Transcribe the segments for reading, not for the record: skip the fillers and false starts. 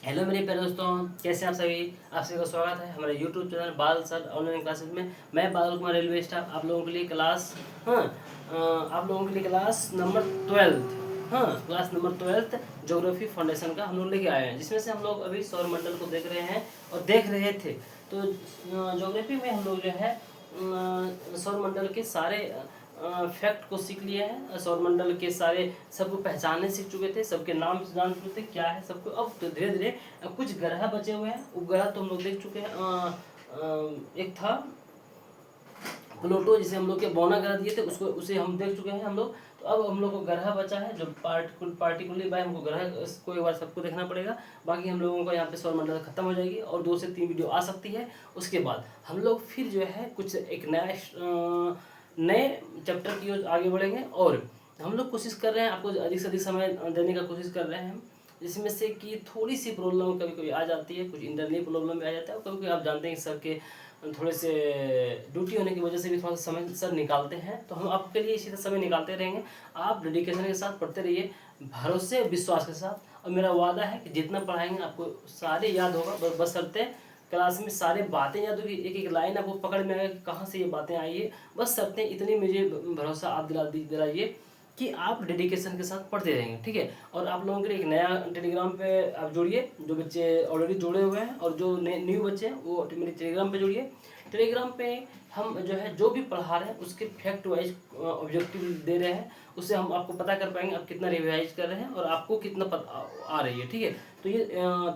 Hello मेरे प्यारे दोस्तों, कैसे हैं आप सभी का स्वागत है हमारे यूट्यूब चैनल बाल सर ऑनलाइन क्लासेस में। मैं बादल कुमार रेलवे स्टाफ आप लोगों के लिए क्लास आप लोगों के लिए class number 12 class number 12 geography foundation का हम लोग लेके आए हैं, जिसमें से हम लोग अभी सौरमंडल को देख रहे हैं और देख रहे थे। तो ज्योग्राफी में हम लोग जो है सौरमंडल के सारे फैक्ट को सीख लिए हैं। सौरमंडल के सारे सबको पहचानने सीख चुके थे, सबके नाम जान चुके थे क्या है सबको। अब तो धीरे धीरे कुछ ग्रह बचे हुए हैं, उपग्रह तो हम लोग देख चुके हैं। एक था प्लूटो, जिसे हम लोग के बौना ग्रह दिए थे, उसको उसे हम देख चुके हैं हम लोग। तो अब हम लोग को ग्रह बचा है, जो पार्टिकुलरली बाय हमको ग्रह को एक बार सबको देखना पड़ेगा। बाकी हम लोगों का यहाँ पे सौरमंडल खत्म हो जाएगी और 2 से 3 वीडियो आ सकती है। उसके बाद हम लोग फिर जो है कुछ एक नए चैप्टर की ओर आगे बढ़ेंगे। और हम लोग कोशिश कर रहे हैं, आपको अधिक से अधिक समय देने का कोशिश कर रहे हैं हम, जिसमें से कि थोड़ी सी प्रॉब्लम कभी कभी आ जाती है, कुछ इंटरनल प्रॉब्लम भी आ जाता है। कभी कभी आप जानते हैं कि सर के थोड़े से ड्यूटी होने की वजह से भी थोड़ा सा समय सर निकालते हैं, तो हम आपके लिए इसी तरह समय निकालते रहेंगे। आप डेडिकेशन के साथ पढ़ते रहिए, भरोसे विश्वास के साथ। और मेरा वादा है कि जितना पढ़ाएंगे आपको सारे याद होगा, बस करते क्लास में सारे बातें याद होगी, एक एक लाइन आपको पकड़ में आएगा कि कहाँ से ये बातें आई है। बस सकते हैं इतनी मुझे भरोसा आप दिलाइए कि आप डेडिकेशन के साथ पढ़ते रहेंगे, ठीक है। और आप लोगों के लिए एक नया टेलीग्राम पे आप जुड़िए, जो बच्चे ऑलरेडी जुड़े हुए हैं और जो न्यू बच्चे हैं वो मेरे टेलीग्राम पे जुड़िए। टेलीग्राम पे हम जो है जो भी पढ़ा रहे हैं उसके फैक्ट वाइज ऑब्जेक्टिव दे रहे हैं, उससे हम आपको पता कर पाएंगे आप कितना रिवाइज कर रहे हैं और आपको कितना आ रही है, ठीक है। तो ये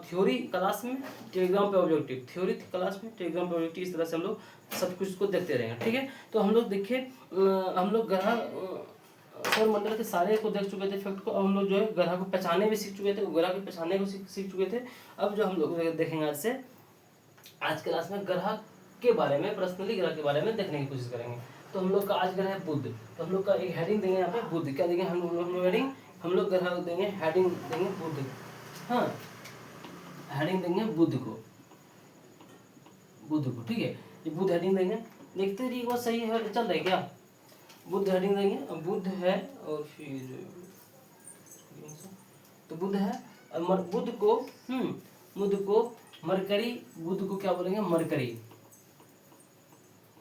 थ्योरी क्लास में टेलीग्राम पे ऑब्जेक्टिव, थ्योरी क्लास में टेलीग्राम पे ऑब्जेक्टिव, इस तरह से हम लोग सब कुछ को देखते रहेंगे, ठीक है। तो हम लोग देखिए, हम लोग ग्रह सौरमंडल के सारे को देख चुके थे फैक्ट को। अब हम लोग जो है ग्रह को पहचाने भी सीख चुके थे, ग्रह को पहचाने को सीख चुके थे। अब जो हम लोग देखेंगे आज क्लास में ग्रह के बारे में, पर्सनली ग्रह के बारे में देखने की कोशिश करेंगे। तो हम लोग का आज ग्रह है बुध, तो हम लोग का एक हेडिंग देंगे यहाँ पे बुध। क्या देंगे हम लोग हेडिंग, हम लोग ग्रह देंगे हेडिंग देंगे बुध। हाँ, हेडिंग देंगे बुध को, ठीक है। ये बुध हेडिंग देंगे, देखते रहिए बात सही है चल रहा है क्या। बुध हेडिंग देंगे, अब बुध है और फिर तो बुध है और बुध को बुध को मरकरी, बुध को क्या बोलेंगे मरकरी,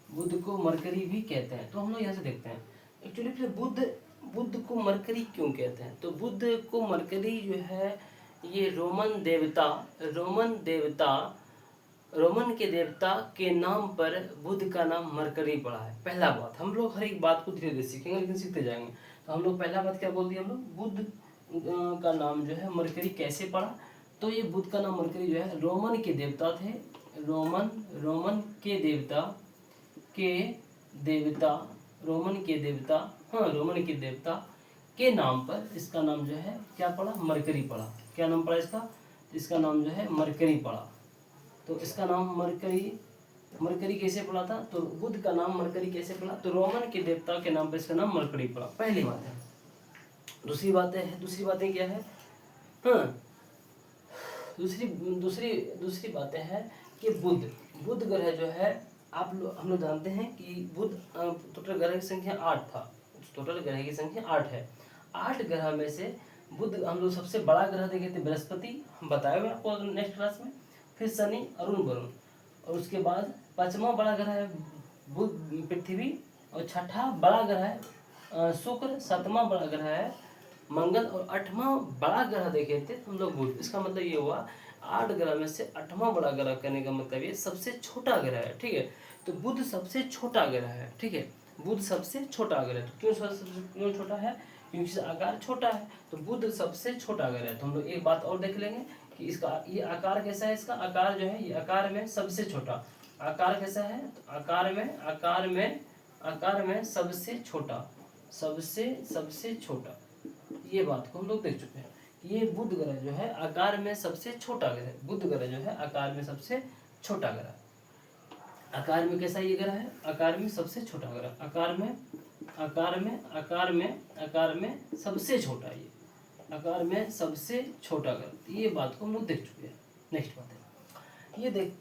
बुध को मरकरी भी कहते हैं। तो हम लोग यहाँ से देखते हैं एक्चुअली फिर बुध को मरकरी क्यों कहते हैं। तो बुध को मरकरी जो है, ये रोमन के देवता के नाम पर बुध का नाम मरकरी पड़ा है। पहला बात, हम लोग हर एक बात को धीरे धीरे सीखेंगे लेकिन सीखते जाएंगे। तो हम लोग पहला बात क्या बोल दिया, हम लोग बुध का नाम जो है मरकरी कैसे पड़ा। तो ये बुध का नाम मरकरी जो है रोमन के देवता थे, रोमन के देवता के नाम पर इसका नाम जो है क्या पड़ा, मरकरी पड़ा। क्या नाम पड़ा इसका, इसका नाम जो है मरकरी पड़ा। तो इसका नाम मरकरी कैसे पड़ा था, तो बुध का नाम मरकरी कैसे पड़ा, तो रोमन के देवता के नाम पर इसका नाम मरकरी पड़ा। पहली बात है। दूसरी बातें क्या है, दूसरी बातें हैं कि बुध ग्रह जो है, हम लोग जानते हैं कि बुध टोटल ग्रह की संख्या 8 था, टोटल ग्रह की संख्या 8 है। 8 ग्रह में से बुध हम लोग सबसे बड़ा ग्रह देखे थे बृहस्पति, हम बताए हुए आपको नेक्स्ट क्लास में। फिर शनि, अरुण, वरुण, और उसके बाद 5वां बड़ा ग्रह है बुध पृथ्वी, और 6ठा बड़ा ग्रह है शुक्र, 7वां बड़ा ग्रह है मंगल, और 8वां बड़ा ग्रह देखे थे हम लोग बुध। इसका मतलब ये हुआ 8 ग्रह में से 8वां बड़ा ग्रह करने का मतलब ये सबसे छोटा ग्रह है, ठीक है। तो बुध सबसे छोटा ग्रह है, ठीक है। बुध सबसे छोटा ग्रह, तो क्यों छोटा है, क्योंकि इसका आकार छोटा है। तो बुध सबसे छोटा ग्रह है। तो हम लोग एक बात और देख लेंगे कि इसका ये आकार कैसा है, इसका आकार जो है ये आकार में सबसे छोटा, आकार कैसा है, तो आकार में सबसे छोटा, ये बात को हम लोग देख चुके हैं। ये बुध ग्रह जो है आकार में सबसे छोटा ग्रह, बुध ग्रह जो है आकार में सबसे छोटा ग्रह। आकार में कैसा ये ग्रह है, आकार में सबसे छोटा ग्रह, आकार में सबसे छोटा, ये आकार में सबसे छोटा ग्रह। ये बात को हम लोग देख चुके हैं। नेक्स्ट बात है,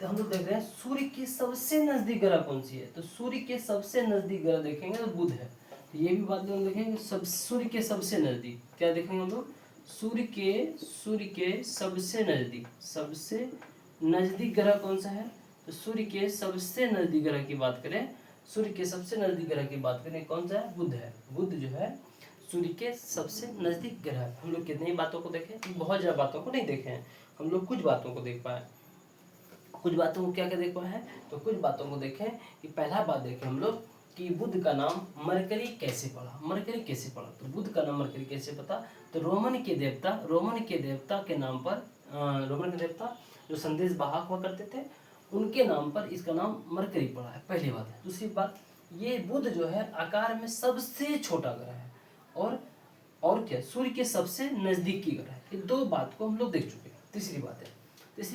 हम लोग देख रहे हैं सूर्य के सबसे नजदीक ग्रह कौन सी है। तो सूर्य के सबसे नजदीक ग्रह देखेंगे तो बुध है। तो ये भी बात हम देखेंगे, सूर्य के सबसे नजदीक क्या देखेंगे हम लोग, सूर्य के सबसे नजदीक ग्रह कौन सा है? तो सूर्य के सबसे नजदीक ग्रह की बात करें, सूर्य के सबसे नजदीक ग्रह की बात करें, कौन सा है? बुध है। बुध जो है सूर्य के सबसे नजदीक ग्रह है। हम लोग कितनी बातों को देखें? बहुत ज़्यादा बातों को नहीं देखे हैं, हम लोग कुछ बातों को देख पाए। कुछ बातों को क्या क्या देख पाए हैं? तो कुछ बातों को देखें कि पहला बात देखें हम लोग कि बुध का नाम मरकरी कैसे पड़ा? मरकरी कैसे पड़ा? तो बुध का नाम मरकरी कैसे पता? तो रोमन के देवता के नाम पर, रोमन के देवता जो संदेश वाहक हुआ करते थे, उनके नाम पर इसका नाम मरकरी पड़ा है। पहली बात है। दूसरी बात, ये बुध जो है आकार में सबसे छोटा ग्रह है और क्या? सूर्य के सबसे नजदीकी ग्रह है। ये दो बात को हम लोग देख चुके हैं। तीसरी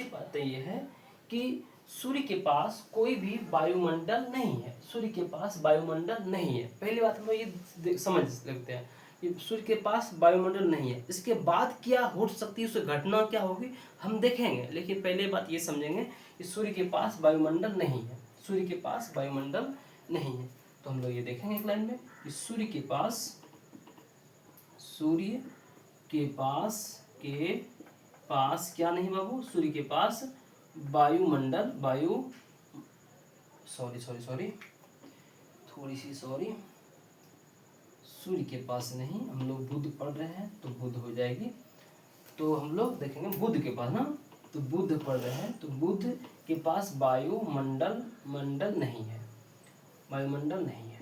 बात ये है कि सूर्य के पास कोई भी वायुमंडल नहीं है। सूर्य के पास वायुमंडल नहीं है। पहली बात हम लोग ये समझ लगते हैं कि सूर्य के पास वायुमंडल नहीं है। इसके बाद क्या हो सकती है, उससे घटना क्या होगी हम देखेंगे, लेकिन पहले बात ये समझेंगे कि सूर्य के पास वायुमंडल नहीं है। सूर्य के पास वायुमंडल नहीं है। तो हम लोग ये देखेंगे एक लाइन में कि सूर्य के पास क्या नहीं बाबू? सूर्य के पास वायुमंडल सूर्य के पास नहीं। हम लोग बुध पढ़ रहे हैं तो बुध हो जाएगी। तो हम लोग देखेंगे बुध के पास ना, तो बुध पढ़ रहे हैं तो बुध के पास वायुमंडल नहीं है। वायुमंडल नहीं है।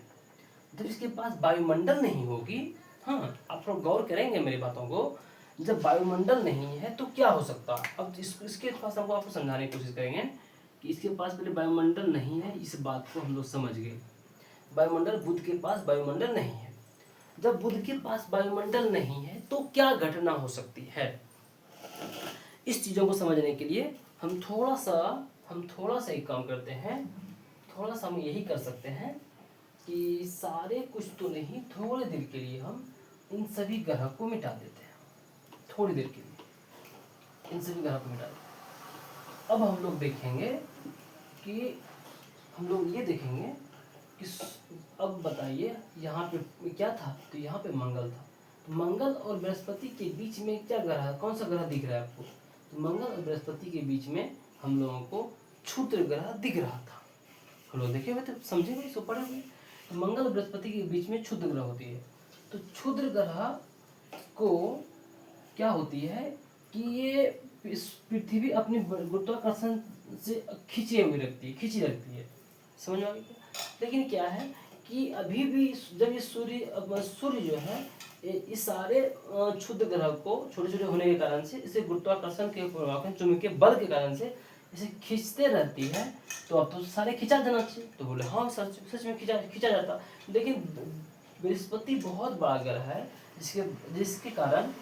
जब इसके पास वायुमंडल नहीं होगी, हाँ आप लोग गौर करेंगे मेरी बातों को, जब वायुमंडल नहीं है तो क्या हो सकता है? अब इसके पास हमको आपको समझाने की कोशिश करेंगे कि इसके पास पहले वायुमंडल नहीं है, इस बात को हम लोग समझ गए। वायुमंडल, बुध के पास वायुमंडल नहीं है। जब बुध के पास वायुमंडल नहीं है तो क्या घटना हो सकती है? इस चीज़ों को समझने के लिए हम थोड़ा सा एक काम करते हैं। थोड़ा सा हम यही कर सकते हैं कि सारे कुछ तो नहीं, थोड़े देर के लिए हम इन सभी ग्रह को मिटा देते हैं। थोड़ी देर के लिए इन सभी ग्रह को मिटा देते हैं। अब हम लोग देखेंगे कि अब बताइए यहाँ पे क्या था? तो यहाँ पे मंगल था। तो मंगल और बृहस्पति के बीच में क्या ग्रह, कौन सा ग्रह दिख रहा है आपको? तो मंगल और बृहस्पति के बीच में हम लोगों को क्षुद्र ग्रह दिख रहा था। हम लोग देखे हुए थे, समझे हुए, इसको पढ़े हुए। तो मंगल और बृहस्पति के बीच में क्षुद्र ग्रह होती है। तो क्षुद्र ग्रह को क्या होती है कि ये पृथ्वी अपनी गुरुत्वाकर्षण से खींची रखती है। समझ में आ गया? लेकिन क्या है कि अभी भी जब ये सूर्य जो है इस सारे क्षुद्र ग्रह को छोटे छोटे होने के कारण से, इसे गुरुत्वाकर्षण के प्रभाव, चुंबकीय बल के कारण से इसे खींचते रहती है। तो अब तो सारे खींचा जाना चाहिए। तो बोले हाँ सच में खींचा जाता। लेकिन बृहस्पति बहुत बड़ा ग्रह है जिसके कारण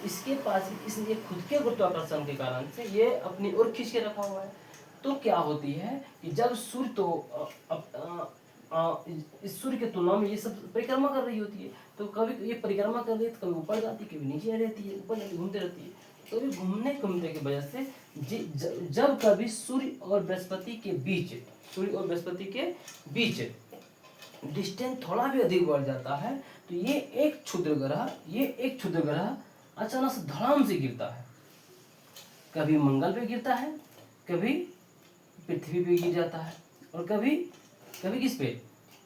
इसके पास इसलिए खुद के गुरुत्वाकर्षण के कारण से ये अपनी ओर खींच के रखा हुआ है। तो क्या होती है कि जब सूर्य इस सूर्य के तुलना में ये सब परिक्रमा कर रही होती है, तो कभी ये परिक्रमा कर रही है तो कभी ऊपर जाती है, कभी नीचे रहती है, ऊपर नीचे घूमते रहती है। तो अभी घूमने की वजह से जब कभी सूर्य और बृहस्पति के बीच डिस्टेंस थोड़ा भी अधिक बढ़ जाता है, तो ये एक क्षुद्र ग्रह अचानक से धड़ाम से गिरता है। कभी मंगल पे गिरता है, कभी पृथ्वी पे गिर जाता है, और कभी किस पे?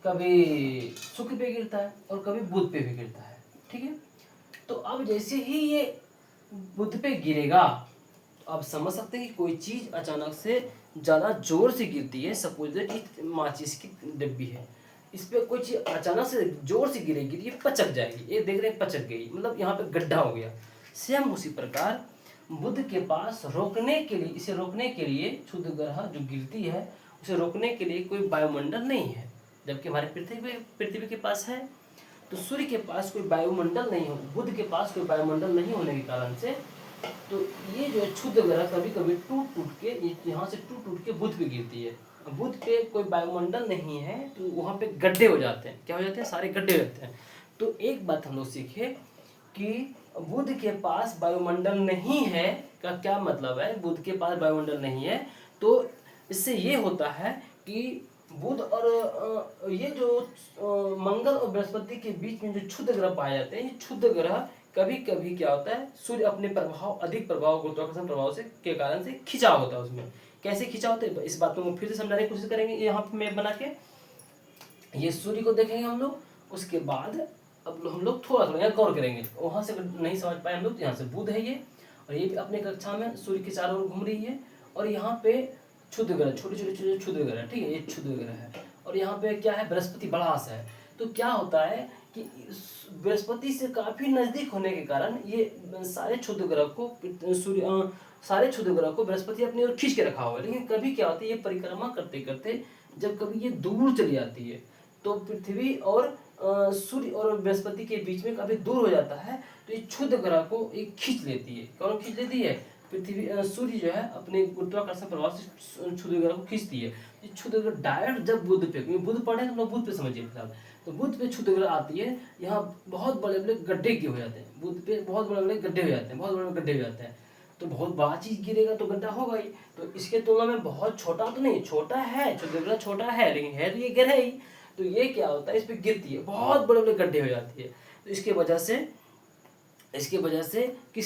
कभी शुक्र पे गिरता है और कभी बुध पे भी गिरता है। ठीक है। तो अब जैसे ही ये बुध पे गिरेगा, तो आप समझ सकते हैं कि कोई चीज अचानक से ज्यादा जोर से गिरती है। सपोज दैट माचिस की डिब्बी है, इस पे कोई चीज अचानक से जोर से गिरेगी, ये पचक जाएगी। ये देख रहे हैं, पचक गई, मतलब यहाँ पे गड्ढा हो गया। सेम उसी प्रकार बुध के पास इसे रोकने के लिए क्षुद्र ग्रह जो गिरती है, उसे रोकने के लिए कोई वायुमंडल नहीं है। जबकि हमारे पृथ्वी के पास है। तो सूर्य के पास कोई वायुमंडल नहीं हो, बुध के पास कोई वायुमंडल नहीं होने के कारण से, तो ये जो क्षुद्र ग्रह कभी कभी टूट के यहाँ से टूट के बुध पे गिरती है। बुध पे कोई वायुमंडल नहीं है, तो वहाँ पे गड्ढे हो जाते हैं। क्या हो जाते हैं? सारे गड्ढे रहते हैं। तो एक बात हम लोग सीखे कि बुध के पास वायुमंडल नहीं है का क्या मतलब है? बुध के पास वायुमंडल नहीं है, तो इससे ये होता है कि बुध और ये जो मंगल और बृहस्पति के बीच में जो क्षुद्र ग्रह पाए जाते हैं, ये क्षुद्र ग्रह कभी कभी क्या होता है, सूर्य अपने प्रभाव, अधिक प्रभाव, गुरुत्वाकर्षण प्रभाव से के कारण से खिंचा होता है उसमें। कैसे खिंचा होता है इस बात को फिर से समझाने की कोशिश करेंगे। यहाँ पे मैप बना के ये सूर्य को देखेंगे हम लोग, उसके बाद अब हम लोग थोड़ा थोड़ा यहाँ गौर करेंगे। वहाँ से नहीं समझ पाए हम लोग, यहाँ से बुध है ये, और ये भी अपने कक्षा में सूर्य के चारों ओर घूम रही है, और यहाँ पे क्षुद्र ग्रह, छोटे छोटे छोटे क्षुद्र ग्रह, ठीक है, ये क्षुद्र ग्रह है, और यहाँ पे क्या है, बृहस्पति बड़ा सा है। तो क्या होता है कि बृहस्पति से काफी नजदीक होने के कारण ये सारे क्षुद्र ग्रह को सूर्य सारे क्षुद्र ग्रह को बृहस्पति अपनी ओर खींच के रखा हुआ है। लेकिन कभी क्या होता है, ये परिक्रमा करते करते जब कभी ये दूर चली जाती है तो पृथ्वी और सूर्य और बृहस्पति के बीच में काफी दूर हो जाता है, तो ये क्षुद्र ग्रह को एक खींच लेती है। कौन खींच लेती है? पृथ्वी, सूर्य जो है अपने गुरुत्वाकर्षण प्रभाव से क्षुद्र ग्रह को खींचती है। ये क्षुद्र ग्रह डायरेक्ट जब बुध पे, बुध पढ़े तो बुध पे समझिए फिलहाल, तो बुध पे क्षुद्र ग्रह आती है, यहाँ बहुत बड़े बड़े गड्ढे के हो जाते हैं, बुध पे बहुत बड़े बड़े गड्ढे हो जाते हैं, बहुत बड़े बड़े गड्ढे हो जाते हैं। तो बहुत बड़ा चीज गिरेगा तो गड्ढा होगा ही, तो इसके तुलना में बहुत छोटा तो नहीं, छोटा है, क्षुद्र ग्रह छोटा है, लेकिन है तो ये ग्रह ही। तो ये क्या होता है, इस पे गिरती है, बहुत बड़े बड़े गड्ढे हो जाती है। तो इसके वजह से किसकी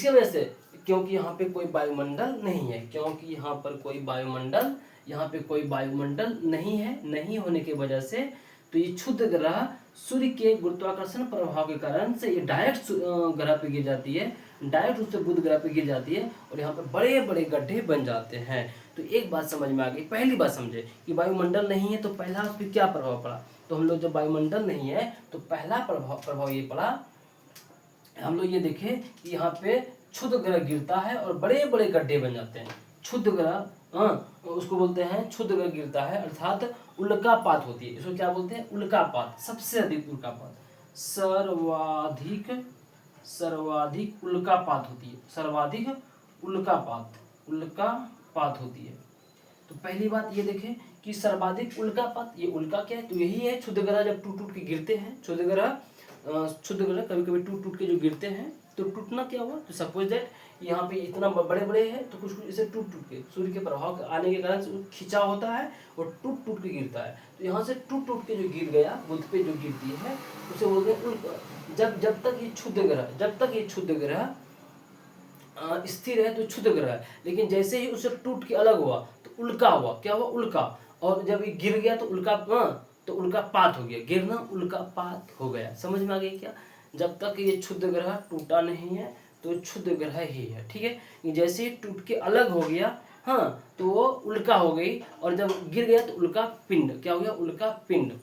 वजह से, क्योंकि यहाँ पे कोई वायुमंडल नहीं है, क्योंकि यहाँ पर कोई वायुमंडल, यहाँ पे कोई वायुमंडल नहीं है, नहीं होने की वजह से तो ये क्षुद्र ग्रह सूर्य के गुरुत्वाकर्षण प्रभाव के कारण से ये डायरेक्ट ग्रह पे गिर जाती है, डायरेक्ट उससे बुध ग्रह पे गिर जाती है, और यहाँ पे बड़े बड़े गड्ढे बन जाते हैं। तो एक बात समझ में आ गई, पहली बात समझे कि वायुमंडल नहीं है तो पहला उस पर क्या प्रभाव पड़ा। तो हम लोग जब वायुमंडल नहीं है तो पहला प्रभाव ये पड़ा, हम लोग ये देखें कि यहाँ पे क्षुद्र ग्रह गिरता है और बड़े बड़े गड्ढे बन जाते हैं। क्षुद्र ग्रह, उसको बोलते हैं क्षुद्र ग्रह गिरता है, अर्थात उल्कापात होती है। इसको क्या बोलते हैं? उल्कापात, सबसे अधिक उल्कापात, सर्वाधिक उल्कापात होती है, सर्वाधिक उल्कापात होती है। तो पहली बात ये देखें कि सर्वाधिक उल्कापात, ये उल्का क्या है? तो यही है क्षुद्र ग्रह जब टूट टूट के गिरते हैं, क्षुद्र ग्रह कभी कभी टूट टूट के जो गिरते हैं, तो टूटना क्या हुआ, तो सपोज दैट यहाँ पे इतना बड़े बड़े हैं, तो कुछ कुछ इसे टूट टूट के सूर्य के प्रभाव आने के कारण से खिंचा होता है और टूट टूट के गिरता है। तो यहाँ से टूट टूट के जो गिर गया, बुध पे जो गिरती है उसे बोलते हैं उल्का। जब तक ये क्षुद्र ग्रह स्थिर है तो क्षुद्र ग्रह है, लेकिन जैसे ही उसे टूट के अलग हुआ तो उल्का हुआ, क्या हुआ? उल्का। और जब ये गिर गया तो उल्कापात हो गया, गिरना उल्कापात हो गया। समझ में आ गई क्या? जब तक ये क्षुद्र ग्रह टूटा नहीं है तो क्षुद्र ग्रह ही है, ठीक है। जैसे ही टूट के अलग हो गया, तो वो उल्का हो गई, और जब गिर गया तो उल्का पिंड, क्या हो गया? उल्का पिंड,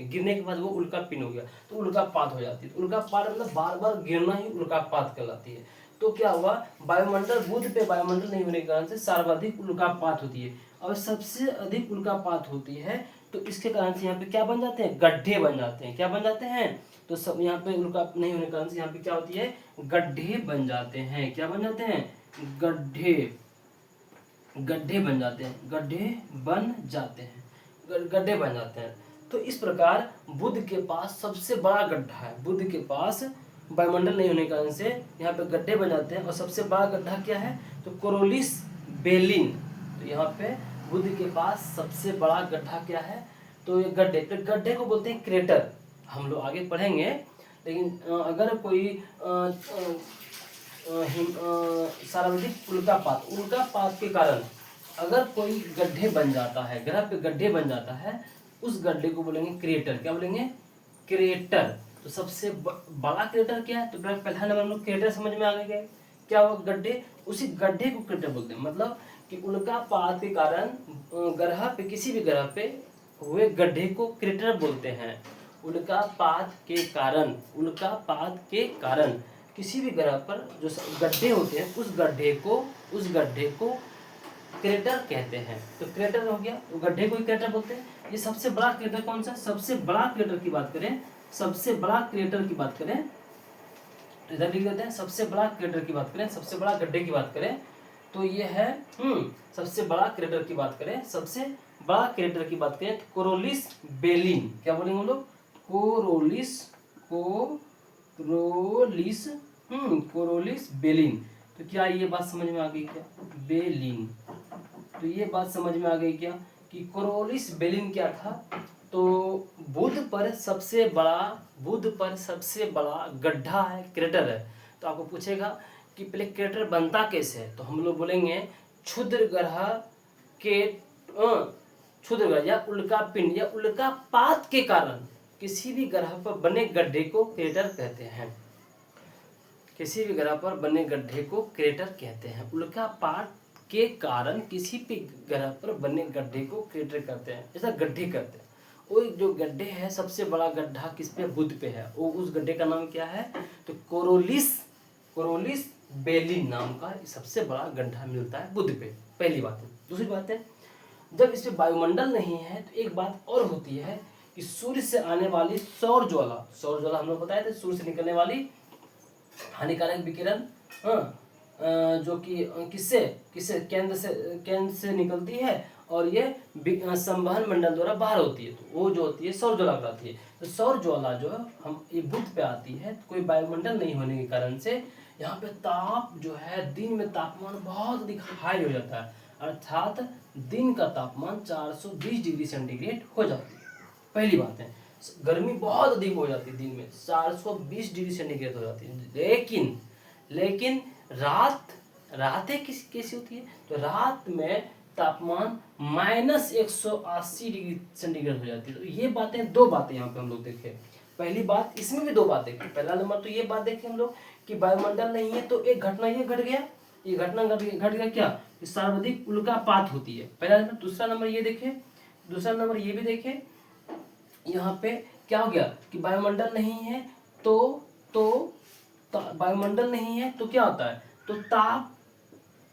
गिरने के बाद वो उल्का पिंड हो गया, तो उल्कापात हो जाती है। उल्कापात मतलब बार बार गिरना ही उल्कापात कहलाती है। तो क्या हुआ, वायुमंडल, बुध पे वायुमंडल नहीं होने के कारण से सर्वाधिक उल्कापात होती है, और सबसे अधिक उल्कापात होती है तो इसके कारण से यहाँ पे क्या बन जाते हैं? गड्ढे बन जाते हैं। क्या बन जाते हैं? तो सब यहाँ पे उल्का नहीं होने के कारण से यहाँ पे क्या होती है? गड्ढे बन जाते हैं। क्या बन जाते हैं? गड्ढे बन जाते हैं, गड्ढे बन जाते हैं। तो इस प्रकार बुध के पास सबसे बड़ा गड्ढा है, बुध के पास वायुमंडल नहीं होने के कारण से यहाँ पे गड्ढे बन जाते हैं। और सबसे बड़ा गड्ढा क्या है? तो कोरोलिस बेलिन। तो यहाँ पे बुध के पास सबसे बड़ा गड्ढा क्या है? तो ये गड्ढे को बोलते हैं क्रेटर। हम लोग आगे पढ़ेंगे, लेकिन अगर कोई सर्वाधिक उल्कापात के कारण अगर कोई गड्ढे बन जाता है, ग्रह पे गड्ढे बन जाता है, उस गड्ढे को बोलेंगे क्रेटर। क्या बोलेंगे? क्रेटर। तो सबसे बड़ा क्रेटर क्या है? तो पहला नंबर हम लोग क्रेटर समझ में आ गए। क्या हुआ? गड्ढे, उसी गड्ढे को क्रेटर बोलते हैं। मतलब कि उल्कापात के कारण ग्रह पे, किसी भी ग्रह पे हुए गड्ढे को क्रेटर बोलते हैं। उल्कापात के कारण किसी भी ग्रह पर जो गड्ढे होते हैं, उस गड्ढे को क्रेटर कहते हैं। तो क्रेटर हो गया, तो गड्ढे को ही क्रेटर बोलते हैं। ये सबसे बड़ा क्रेटर कौन सा? सबसे बड़ा क्रेटर की बात करें, इधर लिख देते हैं। सबसे बड़ा क्रेटर की बात करें, सबसे बड़ा गड्ढे की बात करें, तो ये है सबसे बड़ा क्रेटर की बात करें, तो कोरोलिस बेलिन। क्या बोलेंगे हम लोग? कोरोलिस बेलिन। तो क्या ये बात समझ में आ गई क्या? बेलिन। तो ये बात समझ में आ गई क्या कि कोरोलिस बेलिन क्या था? तो बुध पर सबसे बड़ा गड्ढा है, क्रेटर है, तो आपको पूछेगा कि पहले क्रेटर बनता कैसे है, तो हम लोग बोलेंगे क्षुद्र ग्रह के क्षुद्र ग्रह या उल्कापिंड या उल्कापात के कारण किसी भी ग्रह पर बने गड्ढे को क्रेटर कहते हैं। किसी भी ग्रह पर बने गड्ढे को क्रेटर कहते हैं। उल्कापात के कारण किसी भी ग्रह पर बने गड्ढे को क्रेटर कहते हैं, ऐसा गड्ढे कहते हैं। वो जो गड्ढे है, सबसे बड़ा गड्ढा किस पे, बुध पे है। वो उस गड्ढे का नाम क्या है, तो कोरोलिस बेलिन नाम का सबसे बड़ा गड्ढा मिलता है बुध पे। पहली बात है। दूसरी बात है, जब इसमें वायुमंडल नहीं है तो एक बात और होती है कि सूर्य से आने वाली सौर ज्वाला हम लोग बताए थे, सूर्य से निकलने वाली हानिकारक विकिरण, जो कि किससे केंद्र से निकलती है और ये संवहन मंडल द्वारा बाहर होती है, तो वो जो होती है सौर ज्वाला कहलाती है। तो सौर ज्वाला जो है हम ये बुध पे आती है, तो कोई वायुमंडल नहीं होने के कारण से यहाँ पे ताप जो है, दिन में तापमान बहुत अधिक हाई हो जाता है, अर्थात दिन का तापमान 420 डिग्री सेंटीग्रेड हो जाती है। पहली बात है, गर्मी बहुत अधिक हो जाती है, दिन में 420 डिग्री सेंटीग्रेड हो जाती है। लेकिन रातें कैसी होती है, तो रात में तापमान -180 डिग्री सेंटीग्रेड हो जाती है। तो ये बातें, दो बातें यहाँ पे हम लोग देखें। पहली बात, इसमें भी दो बातें। पहला नंबर तो ये बात देखें हम लोग कि वायुमंडल नहीं है तो एक घटना ये घट गया, ये घटना घट गया क्या, कि सर्वाधिक उल्कापात होती है। पहला नंबर। दूसरा नंबर ये देखें, दूसरा नंबर ये भी देखें, यहाँ पे क्या हो गया कि वायुमंडल नहीं है तो वायुमंडल नहीं है तो क्या होता है, तो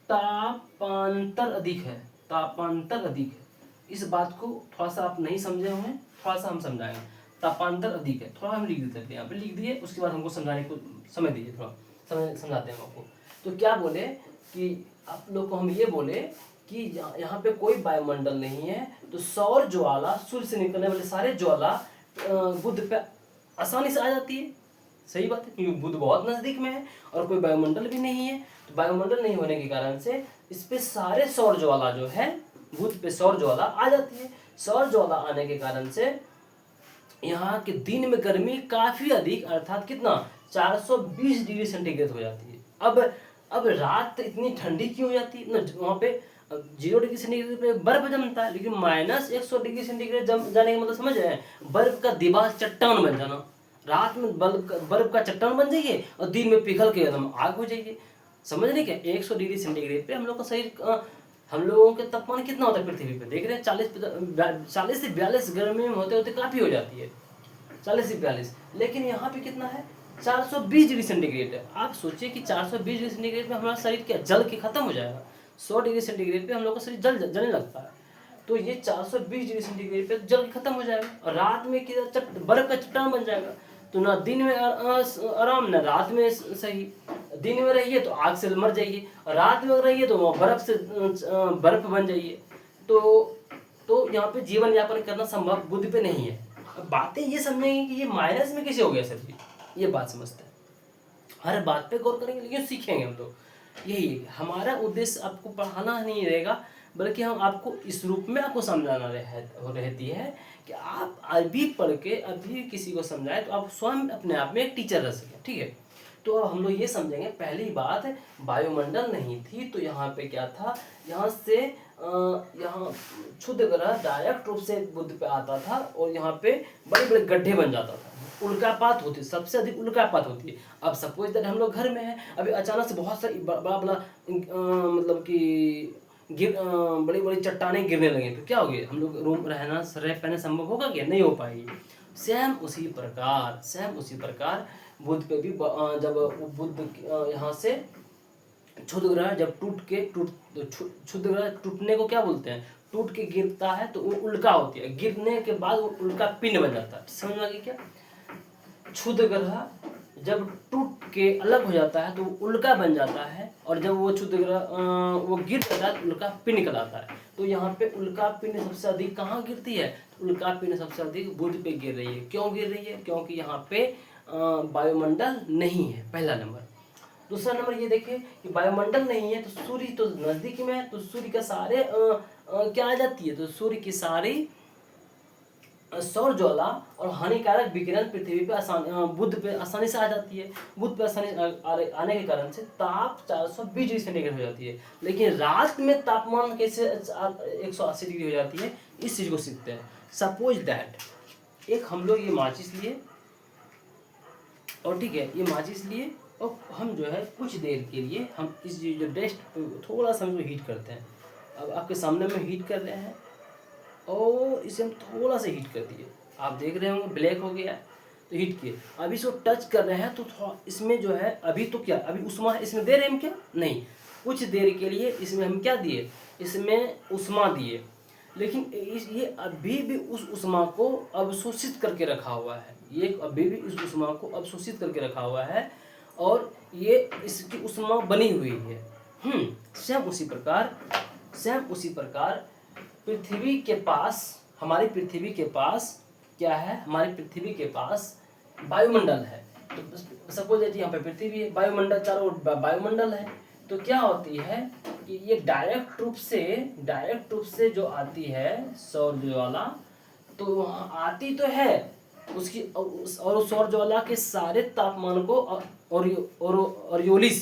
तापांतर अधिक है, तापांतर अधिक है। इस बात को थोड़ा सा आप नहीं समझे होंगे, थोड़ा सा हम समझाएंगे। तापांतर अधिक है, थोड़ा हम लिख देते हैं, यहाँ पे लिख दिए, उसके बाद हमको समझाने को समय दीजिए, थोड़ा समझाते हैं आपको। तो क्या बोले कि आप लोग को हम ये बोले कि यहाँ पे कोई वायुमंडल नहीं है, तो सौर ज्वाला, सूर्य से निकलने वाले सारे ज्वाला बुध पे आसानी से आ जाती है। सही बात है, क्योंकि बुध बहुत नजदीक में है और कोई वायुमंडल भी नहीं है, तो वायुमंडल नहीं होने के कारण से इस पे सारे सौर ज्वाला जो है, बुध पे सौर ज्वाला आ जाती है। सौर ज्वाला आने के कारण से यहाँ के दिन में गर्मी काफी अधिक, अर्थात कितना, 420 डिग्री सेंटीग्रेड हो जाती है। अब रात इतनी ठंडी क्यों हो जाती है ना, वहाँ पे 0 डिग्री सेंटीग्रेड पे बर्फ जमता है, लेकिन -100 डिग्री सेंटीग्रेड जाने का मतलब समझ रहे हैं, बर्फ का दीवार चट्टान बन जाना। रात में बर्फ का चट्टान बन जाइए और दिन में पिघल के एकदम आग हो जाइए। समझ रहे क्या, 100 डिग्री सेंटीग्रेड पे हम लोग का शरीर, हम लोगों के तापमान कितना होता है पृथ्वी पे, देख रहे हैं 40 से 42 गर्मी में होते होते काफी हो जाती है, 40 से 42। लेकिन यहाँ पे कितना है, 420 डिग्री सेंटीग्रेड है। आप सोचिए कि 420 डिग्री सेंटीग्रेड पे हमारा शरीर क्या जल के खत्म हो जाएगा। 100 डिग्री सेंटीग्रेड पे हम लोग का शरीर जलने लगता है, तो ये 420 डिग्री सेंटीग्रेड पे जल के खत्म हो जाएगा और रात में बर्फ का चट्टान बन जाएगा। तो ना दिन में आराम, ना रात में सही। दिन में रहिए तो आग से मर जाइए और रात में रहिए तो बर्फ बन जाइए। तो यहाँ पे जीवन यापन करना संभव बुध पे नहीं है। अब बातें ये समझेंगे कि ये माइनस में कैसे हो गया सर जी, ये बात समझते हैं। हर बात पे गौर करेंगे, लेकिन सीखेंगे हम लोग। यही है हमारा उद्देश्य, आपको पढ़ाना नहीं रहेगा, बल्कि हम आपको इस रूप में आपको समझाना रहती है कि आप अभी पढ़ के अभी किसी को समझाएं तो आप स्वयं अपने आप में एक टीचर रह सकें। ठीक है, तो अब हम लोग ये समझेंगे। पहली बात, वायुमंडल नहीं थी तो यहाँ पे क्या था, यहाँ से यहाँ क्षुद्र ग्रह डायरेक्ट रूप से बुध पे आता था और यहाँ पे बड़े बड़े गड्ढे बन जाता था, उल्कापात होती, सबसे अधिक उल्कापात होती है। अब सपोज दैट हम लोग घर में हैं, अभी अचानक से बहुत सारी बड़ा मतलब कि बड़ी बड़ी चट्टानें गिरने लगे तो क्या होगी, हम लोग रूम रह पाना संभव होगा क्या, नहीं हो पाएगी। सेम उसी प्रकार बुध पे भी जब बुध यहाँ से क्षुद्र ग्रह जब क्षुद्र ग्रह टूटने को क्या बोलते हैं, टूट के गिरता है तो वो उल्का होती है, गिरने के बाद वो उल्का पिंड बन जाता है। समझ में आ गया क्या, क्षुद्र ग्रह जब टूट के अलग हो जाता है तो उल्का बन जाता है और जब वो क्षुद्र ग्रह वो गिर जाता है तो उल्का पिंड कहलाता है। तो यहाँ पे उल्का पिंड सबसे अधिक कहाँ गिरती है, तो उल्का पिंड सबसे अधिक बुध पे गिर रही है। क्यों गिर रही है, क्योंकि यहाँ पे वायुमंडल नहीं है, पहला नंबर। दूसरा नंबर ये देखिए कि वायुमंडल नहीं है तो सूर्य तो नजदीक में है, तो सूर्य का सारे क्या आ जाती है, तो सूर्य की सारी सौर ज्वाला और हानिकारक विकिरण पृथ्वी पे बुध पे आसानी से आ जाती है। बुध पे आसानी आने के कारण से ताप 420 डिग्री सेंटीग्रेड हो जाती है। लेकिन रात में तापमान कैसे 180 डिग्री हो जाती है, इस चीज को सीखते हैं। सपोज दैट एक हम लोग ये माचिस लिए, और ठीक है, ये माचिस लिए और हम जो है कुछ देर के लिए हम इस जो डेस्ट थोड़ा सा हम हीट करते हैं। अब आपके सामने में हीट कर रहे हैं और इसे हम थोड़ा सा हीट कर दिए, आप देख रहे होंगे ब्लैक हो गया, तो हीट किए। अभी इसको टच कर रहे हैं तो थोड़ा इसमें जो है अभी तो क्या, अभी उष्मा है, इसमें दे रहे हैं हम क्या, नहीं, कुछ देर के लिए इसमें हम क्या दिए, इसमें उष्मा दिए, लेकिन ये अभी भी उस उष्मा को अवशोषित करके रखा हुआ है, ये अभी भी इस उष्मा को अवशोषित करके रखा हुआ है और ये इसकी उष्मा बनी हुई है। सेम उसी प्रकार पृथ्वी के पास, हमारी पृथ्वी के पास क्या है, हमारी पृथ्वी के पास वायुमंडल है। तो सपोज दैट यहाँ पे पृथ्वी है, वायुमंडल चारों ओर वायुमंडल है, तो क्या होती है कि ये डायरेक्ट रूप से जो आती है सौर ज्वाला, तो वहाँ आती तो है उसकी, और उस सौर ज्वाला के सारे तापमान को ओरियोलिस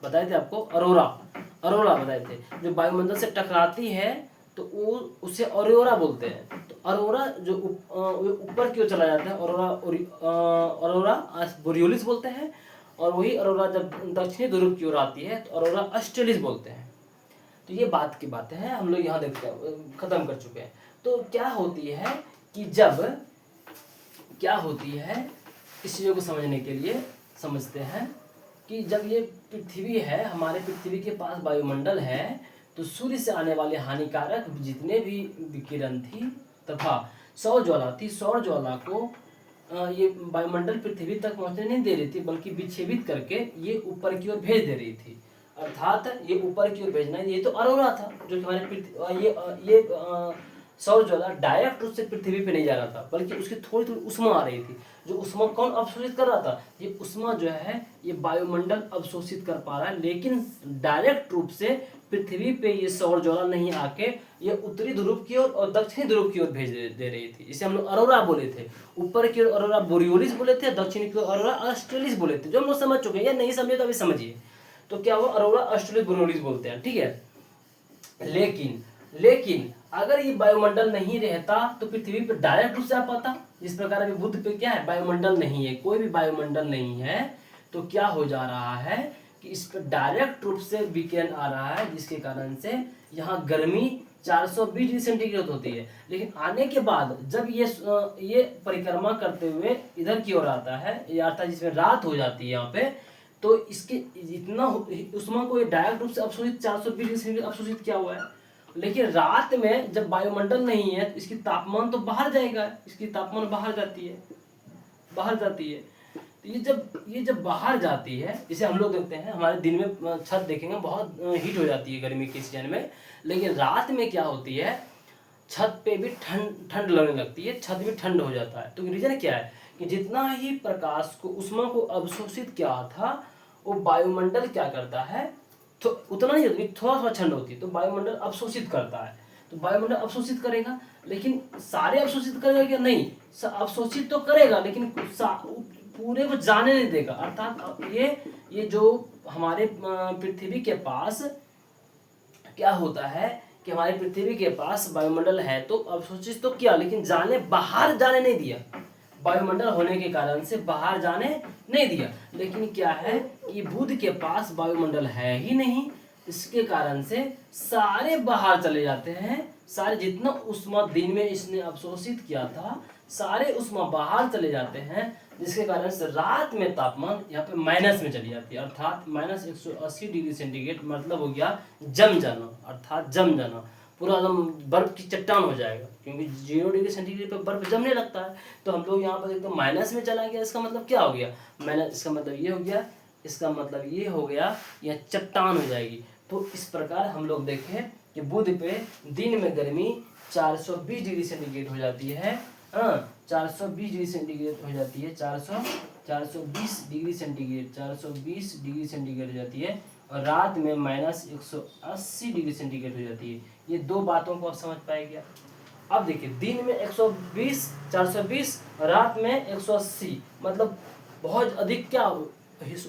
बताए थे आपको, अरोरा बताए थे, जो वायुमंडल से टकराती है तो वो उसे ऑरोरा बोलते हैं। तो अरोरा जो ऊपर की ओर चला जाता है, अरोरा बोरियोलिस बोलते हैं, और वही अरोरा जब दक्षिणी ध्रुव की ओर आती है तो अरोरा ऑस्ट्रेलिस बोलते हैं। तो ये बात की बातें हैं, हम लोग यहाँ देखते हैं, खत्म कर चुके हैं। तो क्या होती है कि इस चीज़ों को समझने के लिए समझते हैं कि जब ये पृथ्वी है, हमारे पृथ्वी के पास वायुमंडल है, तो सूर्य से आने वाले हानिकारक जितने भी विकिरण थी तथा सौर ज्वाला थी, सौर ज्वाला को ये वायुमंडल पृथ्वी तक पहुंचने नहीं दे रही थी, बल्कि विक्षेपित करके ये ऊपर की ओर भेज दे रही थी। अर्थात ये ऊपर की ओर भेजना, ये तो अरोरा था जो कि हमारे ये सौर ज्वाला डायरेक्ट रूप से पृथ्वी पे नहीं जा रहा था, बल्कि उसकी थोड़ी थोड़ी उष्मा आ रही थी। जो उष्मा कौन अवशोषित कर रहा था, ये उष्मा जो है ये वायुमंडल अवशोषित कर पा रहा है, लेकिन डायरेक्ट रूप से पृथ्वी पे ये सौर ज्वाला नहीं आके ये उत्तरी ध्रुव की ओर और दक्षिणी ध्रुव की ओर भेज दे रही थी। इसे हम लोग अरोरा बोले थे। ऊपर की ओर अरोरा बोरियोलिस बोले थे, दक्षिणी की ओर अरोरा ऑस्ट्रेलिस बोले थे, जो हम लोग समझ चुके हैं। या नहीं समझे तो अभी समझिए। तो क्या हुआ, अरोरा ऑस्ट्रेलिस बोरियोलिस बोलते हैं, ठीक है। लेकिन अगर ये वायुमंडल नहीं रहता तो पृथ्वी पर डायरेक्ट रूप से आ पाता। जिस प्रकार अभी बुध पे क्या है, वायुमंडल नहीं है, कोई भी वायुमंडल नहीं है, तो क्या हो जा रहा है कि इस पर डायरेक्ट रूप से विकिरण आ रहा है, जिसके कारण से यहाँ गर्मी 420 डिग्री सेंटीग्रेड होती है। लेकिन आने के बाद जब ये परिक्रमा करते हुए इधर की ओर आता है, अर्थात जिसमें रात हो जाती है यहाँ पे, तो इसके इतना उष्मा को ये डायरेक्ट रूप से अवशोषित 420 डिग्री सेंटीग्रेड अवशोषित किया हुआ है। लेकिन रात में जब वायुमंडल नहीं है तो इसकी तापमान तो बाहर जाएगा, इसकी तापमान बाहर जाती है। तो ये जब बाहर जाती है, इसे हम लोग देखते हैं हमारे दिन में छत देखेंगे बहुत हीट हो जाती है गर्मी के सीजन में, लेकिन रात में क्या होती है, छत पे भी ठंड लगने लगती है, छत भी ठंड हो जाता है। तो रीजन क्या है कि जितना ही प्रकाश को उष्मा को अवशोषित किया था, वो वायुमंडल क्या करता है, तो उतना ही होती, थोड़ा ठंड होती है तो वायुमंडल अवशोषित करता है। तो वायुमंडल अवशोषित करेगा, लेकिन सारे अवशोषित करेगा क्या, नहीं, अवशोषित तो करेगा लेकिन पूरे को जाने नहीं देगा। अर्थात ये जो हमारे पृथ्वी के पास क्या होता है कि हमारी पृथ्वी के पास वायुमंडल है तो अवशोषित तो किया, लेकिन बाहर जाने नहीं दिया। वायुमंडल होने के कारण से बाहर जाने नहीं दिया। लेकिन क्या है कि बुध के पास वायुमंडल है ही नहीं, इसके कारण से सारे बाहर चले जाते हैं। सारे जितना उष्मा दिन में इसने अवशोषित किया था, सारे उष्मा बाहर चले जाते हैं, जिसके कारण से रात में तापमान यहाँ पे माइनस में चली जाती है। अर्थात -180 डिग्री सेंटीग्रेड मतलब हो गया जम जाना, अर्थात जम जाना, पूरा एकदम बर्फ की चट्टान हो जाएगा, क्योंकि 0 डिग्री सेंटीग्रेड पे बर्फ जमने लगता है। तो हम लोग यहाँ पर एकदम माइनस में चला गया, इसका मतलब क्या हो गया, माइनस, इसका मतलब ये हो गया, इसका मतलब ये हो गया, यह चट्टान हो जाएगी। तो इस प्रकार हम लोग देखें कि बुध पे दिन में गर्मी 420 डिग्री सेंटीग्रेड हो जाती है, 420 डिग्री सेंटीग्रेड हो जाती है, 420 डिग्री सेंटीग्रेड, 420 डिग्री सेंटीग्रेड हो जाती है, और रात में -180 डिग्री सेंटीग्रेड हो जाती है। ये दो बातों को आप समझ पाए क्या? अब देखिए दिन में 120 420, रात में 180, मतलब बहुत अधिक क्या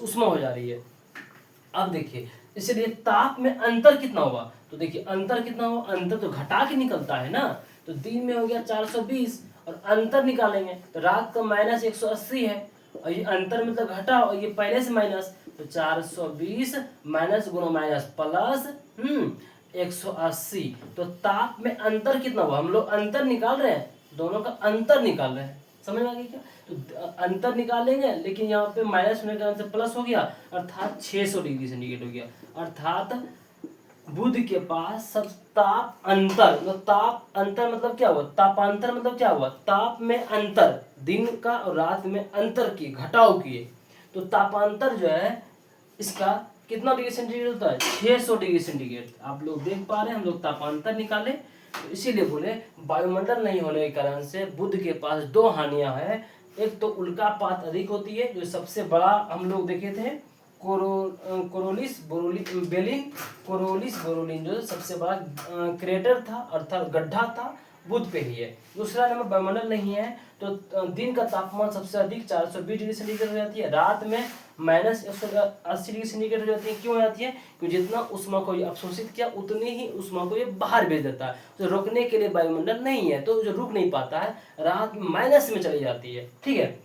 उष्मा हो जा रही है। अब देखिए इसलिए ताप में अंतर कितना होगा, तो देखिए अंतर कितना होगा, अंतर तो घटा के निकलता है ना, तो दिन में हो गया 420 और अंतर निकालेंगे तो रात का माइनस 180 है, और ये अंतर मतलब घटा और ये पहले से माइनस, तो 420 माइनस गुना माइनस प्लस 180, तो ताप में अंतर कितना हुआ, हम लोग अंतर निकाल रहे हैं, दोनों का अंतर निकाल रहे हैं, समझ में आ गई क्या। तो अंतर निकालेंगे लेकिन यहाँ पे माइनस होने के कारण से प्लस हो गया, अर्थात 600 डिग्री सेंटीग्रेड हो गया, अर्थात बुध के पास सब ताप अंतर, मतलब ताप अंतर मतलब क्या हुआ, तापांतर मतलब क्या हुआ, ताप में अंतर, दिन का और रात में अंतर किए, घटाव किए, तो तापांतर जो है इसका कितना डिग्री सेंटीग्रेड होता है, 600 डिग्री सेंटीग्रेड। आप लोग देख पा रहे हैं, हम लोग तापांतर निकाले, तो इसीलिए बोले वायुमंडल नहीं होने के कारण से बुध के पास दो हानियां हैं, एक तो उल्कापात अधिक होती है, जो सबसे बड़ा हम लोग देखे थे कोरोलिस बोरोलिन जो सबसे बड़ा क्रेटर था अर्थात गड्ढा था, बुध पे ही है। दूसरा नंबर वायुमंडल नहीं है, तो दिन का तापमान सबसे अधिक 420 डिग्री सेंटीग्रेड हो जाती है, रात में माइनस 180 डिग्री सेंटीग्रेड हो जाती है। क्यों हो जाती है, क्योंकि जितना उष्मा को ये अवशोषित किया उतनी ही उष्मा को ये बाहर भेज देता है, तो रोकने के लिए वायुमंडल नहीं है, तो जो रुक नहीं पाता है, रात में माइनस में चली जाती है, ठीक है।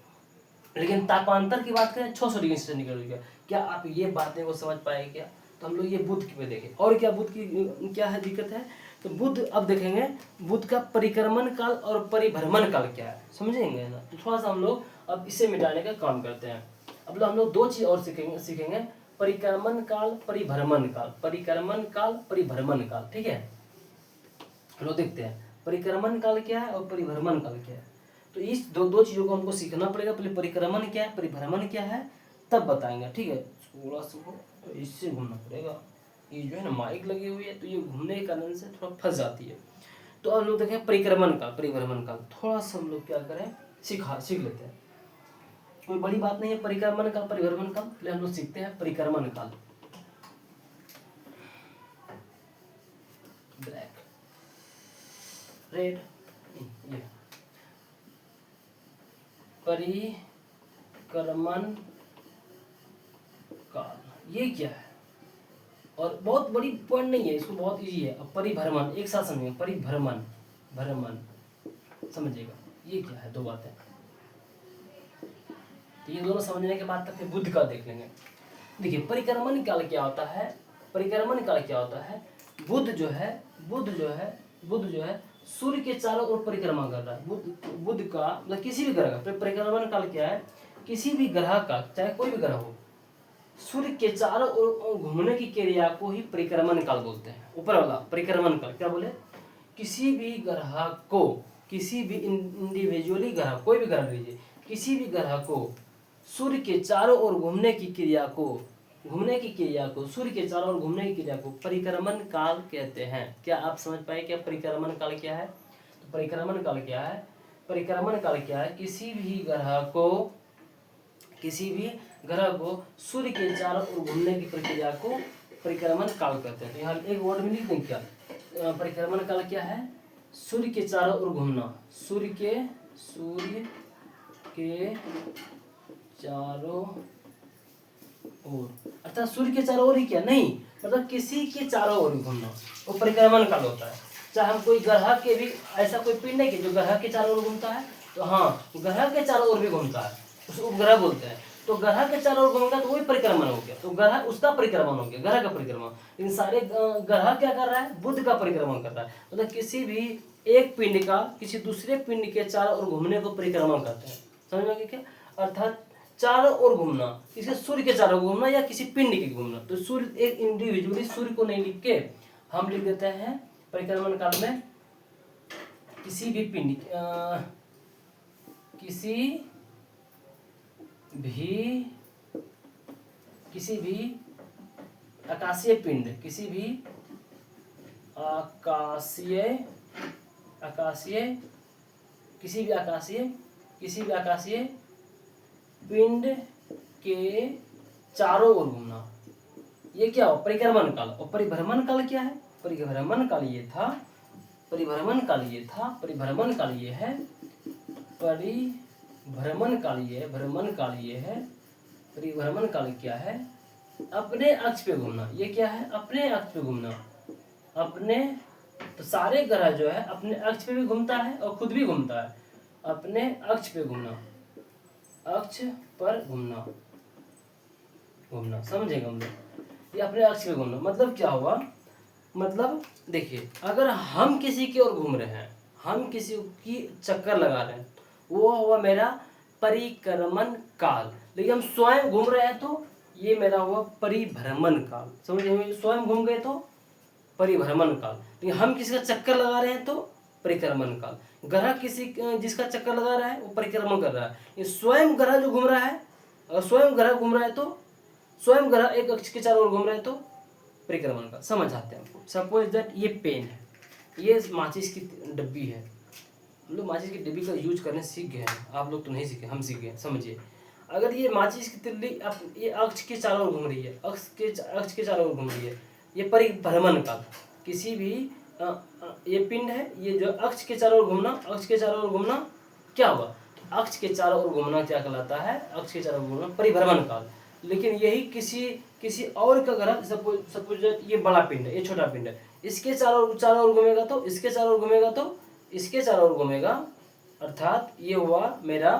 लेकिन तापांतर की बात करें 600 डिग्री सेंटीग्रेड हो गया। क्या आप ये बातें को समझ पाए क्या, तो हम लोग ये बुध पे देखें, और क्या बुध की क्या है दिक्कत है, तो बुध अब देखेंगे बुध का परिक्रमण काल और परिभ्रमण काल क्या है, समझेंगे ना, तो थोड़ा सा हम लोग अब इसे मिटाने का काम करते हैं। अब हम लोग दो चीज और सीखेंगे परिक्रमण काल परिभ्रमण काल, परिक्रमण काल परिभ्रमण काल, ठीक है। हम लोग देखते हैं परिक्रमण काल क्या है और परिभ्रमण काल क्या है, तो इस दो चीजों को हमको सीखना पड़ेगा, पहले परिक्रमण क्या है परिभ्रमण क्या है तब बताएंगे, ठीक है। थोड़ा सा तो इससे घूमना पड़ेगा, ये जो है ना माइक लगी हुई है तो ये घूमने के कारण से थोड़ा फंस जाती है। तो हम लोग देखें परिक्रमण काल परिभ्रमण काल, थोड़ा सा हम लोग क्या करें सीख लेते हैं, कोई बड़ी बात नहीं है। परिक्रमण काल परिभ्रमण काल पहले हम लोग सीखते हैं परिक्रमण काल, ब्लैक रेड, ये परिक्रमण काल ये क्या है, और बहुत बड़ी पॉइंट नहीं है, इसको बहुत इजी है। अब परिभ्रमण एक साथ समझेंगे, परिभ्रमण भ्रमण समझिएगा ये क्या है, दो बातें, तो ये दोनों समझने के बाद तक फिर बुध का देख लेंगे। देखिए परिक्रमण काल क्या होता है, परिक्रमण काल क्या होता है, बुध जो है सूर्य के चारों ओर परिक्रमा कर रहा है, बुध का मतलब किसी भी ग्रह का परिक्रमण काल क्या है, किसी भी ग्रह का चाहे कोई भी ग्रह हो सूर्य के चारों ओर घूमने की क्रिया को ही परिक्रमण काल बोलते हैं। ऊपर वाला परिक्रमण काल क्या बोले, किसी भी ग्रह को, किसी भी इंडिविजुअली ग्रह, कोई भी ग्रह लीजिए, किसी भी ग्रह को सूर्य के चारों ओर घूमने की क्रिया को सूर्य के चारों ओर घूमने की क्रिया को परिक्रमण काल कहते हैं। क्या आप समझ पाए क्या परिक्रमण काल क्या है, तो परिक्रमण काल क्या है, परिक्रमण काल क्या है, किसी भी ग्रह को सूर्य के चारों ओर घूमने की प्रक्रिया को परिक्रमण काल कहते हैं। तो यहाँ एक वर्ड में लिख दें क्या, परिक्रमण काल क्या है, सूर्य के चारों ओर घूमना, सूर्य के चारों ओर, अर्थात सूर्य के चारों ओर ही क्या नहीं, मतलब किसी के चारों ओर घूमना वो परिक्रमण काल होता है। चाहे हम कोई ग्रह के भी ऐसा कोई पिंड है कि जो ग्रह के चारों ओर घूमता है, तो हाँ ग्रह के चारों ओर भी घूमता है, उसको उपग्रह बोलते हैं। तो ग्रह के चारों ओर घूमेगा तो वही परिक्रमण हो गया, तो ग्रह उसका परिक्रमण हो गया, ग्रह का परिक्रमण। इन सारे ग्रह क्या कर रहा है, बुध का परिक्रमण कर रहा है, मतलब किसी भी एक पिंड का किसी दूसरे पिंड के चारों ओर घूमने को परिक्रमण करते हैं, समझ में आ गया क्या, अर्थात चारों ओर घूमना, किसी सूर्य के चारों ओर घूमना या किसी पिंड के घूमना। तो सूर्य एक इंडिविजुअली सूर्य को नहीं लिख के हम लिख देते हैं परिक्रमण काल में किसी भी पिंड किसी भी आकाशीय पिंड, किसी भी आकाशीय पिंड के चारों ओर घूमना, ये क्या हो परिक्रमण काल। और परिभ्रमण काल क्या है, परिभ्रमण काल ये था परिभ्रमण काल ये था, परिभ्रमण काल ये है, परिभ्रमण काल ये है, भ्रमण काल ये है, परिभ्रमण काल क्या है, अपने अक्ष पे घूमना। ये क्या है, अपने अक्ष पे घूमना, अपने, तो सारे ग्रह जो है अपने अक्ष पे भी घूमता है और खुद भी घूमता है, अपने अक्ष पे घूमना, अक्ष पर घूमना, घूमना, समझेंगे हम लोग। ये अपने अक्ष पे घूमना मतलब क्या हुआ, मतलब देखिए अगर हम किसी की ओर घूम रहे हैं, हम किसी की चक्कर लगा रहे हैं, वो हुआ मेरा परिक्रमण काल। लेकिन हम स्वयं घूम रहे हैं तो ये मेरा हुआ परिभ्रमण काल। समझे, स्वयं घूम गए तो परिभ्रमण काल, लेकिन हम किसी का चक्कर लगा रहे हैं तो परिक्रमण काल। ग्रह किसी जिसका चक्कर लगा रहा है वो परिक्रमण कर रहा है, ये स्वयं ग्रह जो घूम रहा है, अगर स्वयं ग्रह घूम रहा है तो स्वयं ग्रह एक अक्ष के चारों ओर घूम रहे हैं तो परिक्रमण का। समझ आते हैं आपको। सपोज दैट ये पेन है, ये माचिस की डब्बी है, हम लोग माचिस की डब्बी का यूज करने सीख गए हैं, आप लोग तो नहीं सीखे, हम सीख गए। समझिए, अगर ये माचिस की तिल्ली अब ये अक्ष के चारों ओर घूम रही है, अक्ष के चारों ओर घूम रही है, ये परिभ्रमण काल। किसी भी ये पिंड है, ये जो अक्ष के चारों ओर घूमना, अक्ष के चारों ओर घूमना क्या हुआ, अक्ष के चारों ओर घूमना क्या कहलाता है, अक्ष के चारों ओर घूमना परिभ्रमण काल। लेकिन यही किसी और का ग्रह, सपोज ये बड़ा पिंड है, ये छोटा पिंड है, इसके चारों ओर घूमेगा तो इसके चारों ओर घूमेगा तो इसके चारों ओर घूमेगा, अर्थात ये हुआ मेरा